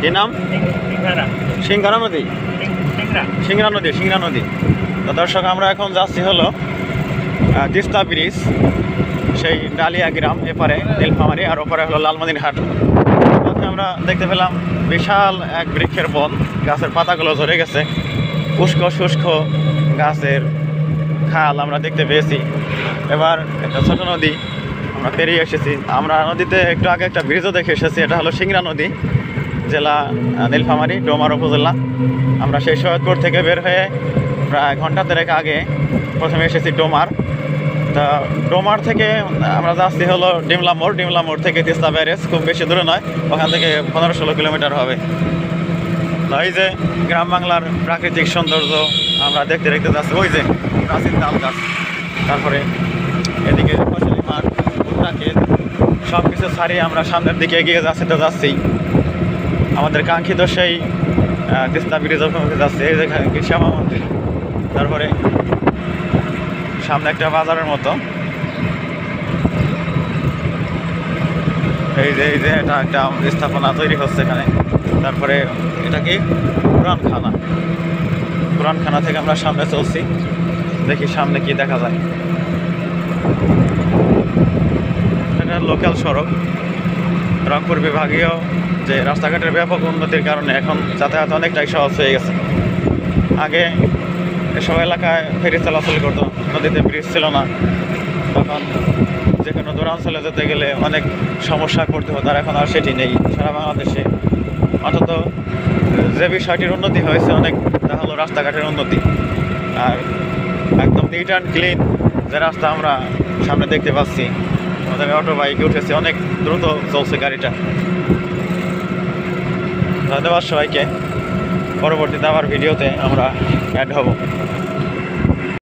কি নাম? সিংহারা নদী। সিংড়া নদী। তো দর্শক, আমরা এখন যাচ্ছি হলো তিস্তা ব্রিজ, সেই ডালিয়া গ্রাম, এপারে নীলফামারী, আর ওপারে হলো লালমনিরহাট। পথে আমরা দেখতে পেলাম বিশাল এক বৃক্ষের বন, গাছের পাতাগুলো ঝরে গেছে, উস্কো শুষ্ক গাছের খাল আমরা দেখতে পেয়েছি। এবার একটা ছোট নদী আমরা পেরিয়ে এসেছি। আমরা নদীতে একটু আগে একটা ব্রিজও দেখে এসেছি, এটা হলো সিংড়া নদী, জেলা নীলফামারী, ডোমার উপজেলা। আমরা সেই সৈয়দপুর থেকে বের হয়ে প্রায় ঘন্টা দেড়েক আগে প্রথমে এসেছি ডোমার। তা ডোমার থেকে আমরা যাচ্ছি হলো ডিমলা মোড় থেকে তিস্তা ব্যারেজ, খুব বেশি দূরে নয়, ওখান থেকে 15-16 কিলোমিটার হবে। তো এই যে গ্রাম বাংলার প্রাকৃতিক সৌন্দর্য আমরা দেখতে দেখতে যাচ্ছি। ওই যে প্রাচীন তাল গাছ, তারপরে এদিকে ফসলি মাঠ, ভুট্টা ক্ষেত, সব কিছু ছাড়িয়ে আমরা সামনের দিকে এগিয়ে যাচ্ছি। আমাদের কাঙ্ক্ষিত সেই তিস্তা ব্রিজ অভিমুখে যাচ্ছে। এই যে শ্যামা মন্দির, তারপরে সামনে একটা বাজারের মতো, এই যে এটা একটা স্থাপনা তৈরি হচ্ছে এখানে। তারপরে এটা কি পুরানখানা থেকে আমরা সামনে চলছি, দেখি সামনে কি দেখা যায়। এটা লোকাল সড়ক, রংপুর বিভাগীয় যে রাস্তাঘাটের ব্যাপক উন্নতির কারণে এখন যাতায়াত অনেকটাই সহজ হয়ে গেছে। আগে এসব এলাকায় ফেরি চলাচল করতো, নদীতে ব্রিজ ছিল না, তখন যে কোনো দূরাঞ্চলে যেতে গেলে অনেক সমস্যা করতে হতো, আর এখন আর সেটি নেই সারা বাংলাদেশে। অন্তত যে বিষয়টির উন্নতি হয়েছে অনেক, তা হলো রাস্তাঘাটের উন্নতি। আর একদম নিট অ্যান্ড ক্লিন যে রাস্তা আমরা সামনে দেখতে পাচ্ছি, আমাদের অটো বাইকে উঠেছে, অনেক দ্রুত চলছে গাড়িটা। ধন্যবাদ সবাইকে। পরবর্তীতে আবার ভিডিওতে আমরা অ্যাড হব।